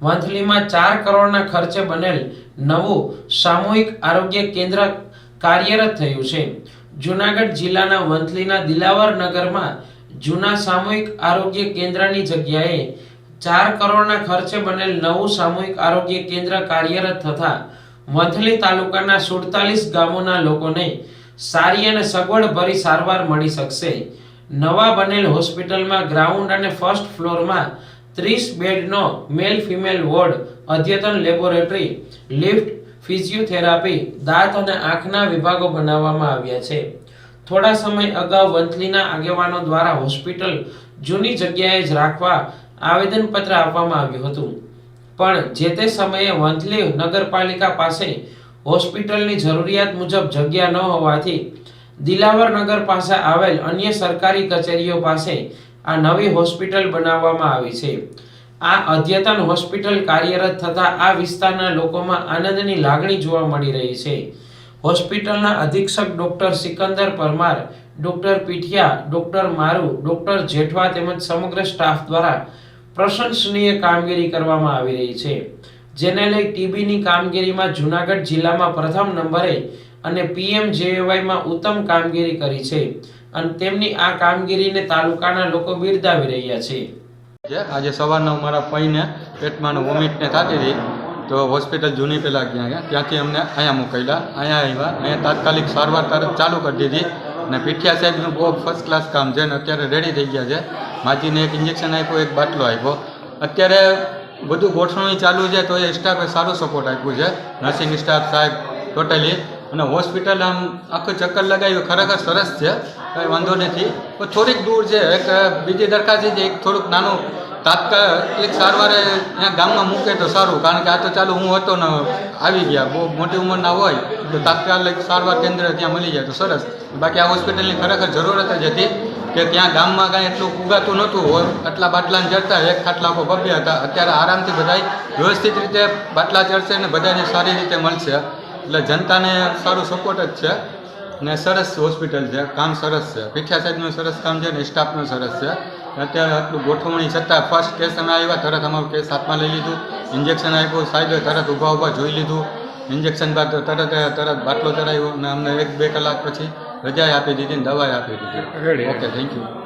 વંથલીમાં 4 કરોડના ખર્ચે બનેલ નવું સામૂહિક આરોગ્ય કેન્દ્ર કાર્યરત થયું છે। જૂનાગઢ જિલ્લાના વંથલીના દિલાવર નગરમાં જૂના સામૂહિક આરોગ્ય કેન્દ્રની જગ્યાએ 4 કરોડના ખર્ચે બનેલ નવું સામૂહિક આરોગ્ય કેન્દ્ર કાર્યરત થતા વંથલી તાલુકાના 47 ગામોના લોકોને સારી અને સગવડભરી સારવાર મળી શકશે। નવા બનેલ હોસ્પિટલમાં ગ્રાઉન્ડ અને ફર્સ્ટ ફ્લોરમાં 30 બેડનો મેલ ફિમેલ વોર્ડ, અદ્યતન લેબોરેટરી, લિફ્ટ, ફિઝિયોથેરાપી, દાંત અને આંખના વિભાગો બનાવવામાં આવ્યા છે। થોડા સમય અગાઉ વંથલીના આગેવાનો દ્વારા હોસ્પિટલ જૂની જગ્યાએ જ રાખવા આવેદનપત્ર આપવામાં આવ્યું હતું, પણ જે તે સમયે વંથલી નગરપાલિકા પાસે હોસ્પિટલની જરૂરિયાત મુજબ જગ્યા ન હોવાથી દિલાવર નગર પાસે આવેલ અન્ય સરકારી કચેરીઓ પાસે આ નવી હોસ્પિટલ બનાવવામાં આવી છે। આ અદ્યતન હોસ્પિટલ કાર્યરત થતા આ વિસ્તારના લોકોમાં આનંદની લાગણી જોવા મળી રહી છે। હોસ્પિટલના અધિક્ષક doctor Sikandar Parmar, doctor Pithiya, doctor મારુ, ડોક્ટર જેઠવા તેમજ સમગ્ર સ્ટાફ દ્વારા પ્રશંસનીય કામગીરી કરવામાં આવી રહી છે, જેને લઈ ટીબીની કામગીરીમાં જૂનાગઢ જિલ્લામાં પ્રથમ નંબરે અને PMJAYમાં ઉત્તમ કામગીરી કરી છે અને તેમની આ કામગીરીને તાલુકાના લોકો બિરદાવી રહ્યા છે। આજે સવારના મારા ભાઈને પેટમાં વોમિટ ને થતી હતી, તો હોસ્પિટલ જૂની પહેલાં ગયા ત્યાંથી અમને અહીંયા મોકલ્યા। અહીંયા આવ્યા, અહીંયા તાત્કાલિક સારવાર તરત ચાલુ કરી દીધી અને પીઠિયા સાહેબનું બહુ ફર્સ્ટ ક્લાસ કામ છે ને અત્યારે રેડી થઈ ગયા છે। માજીને એક ઇન્જેક્શન આપ્યો, એક બાટલો આપ્યો, અત્યારે બધું ગોઠવણી ચાલુ છે, તો એ સ્ટાફે સારો સપોર્ટ આપ્યું છે, નર્સિંગ સ્ટાફ સાહેબ ટોટલી। અને હોસ્પિટલ આમ આખું ચક્કર લગાવ્યું, ખરેખર સરસ છે, કંઈ વાંધો નથી। પણ થોડીક દૂર છે, એક બીજી દરખાસ્ત છે, એક થોડુંક નાનું તાત્કાલિક સારવારે અહીંયા ગામમાં મૂકે તો સારું, કારણ કે આ તો ચાલુ હું હતો ને આવી ગયા, બહુ મોટી ઉંમરના હોય તો તાત્કાલિક સારવાર કેન્દ્ર ત્યાં મળી જાય તો સરસ। બાકી આ હોસ્પિટલની ખરેખર જરૂરત જ હતી કે ત્યાં ગામમાં કાંઈ એટલું ઉગાતું નહોતું, આટલા બાટલાને ચડતા, એક ખાટલા પર બબ્બે હતા, અત્યારે આરામથી બધા વ્યવસ્થિત રીતે બાટલા ચડશે ને બધાને સારી રીતે મળશે, એટલે જનતાને સારું સપોર્ટ જ છે ને સરસ હોસ્પિટલ છે, કામ સરસ છે, પીઠિયા સાહેબનું સરસ કામ છે ને સ્ટાફનું સરસ છે। અત્યારે આટલું ગોઠવણી છતાં ફર્સ્ટ કેસ અમે આવ્યા તરત અમારું કેસ હાથમાં લઈ લીધું, ઇન્જેક્શન આપ્યું, સાહેબે તરત ઊભા જોઈ લીધું, ઇન્જેક્શન બાદ તરત બાટલો ચડાવ્યો અને અમને 1-2 કલાક પછી રજા આપી દીધી ને દવા આપી દીધી। Okay, thank you.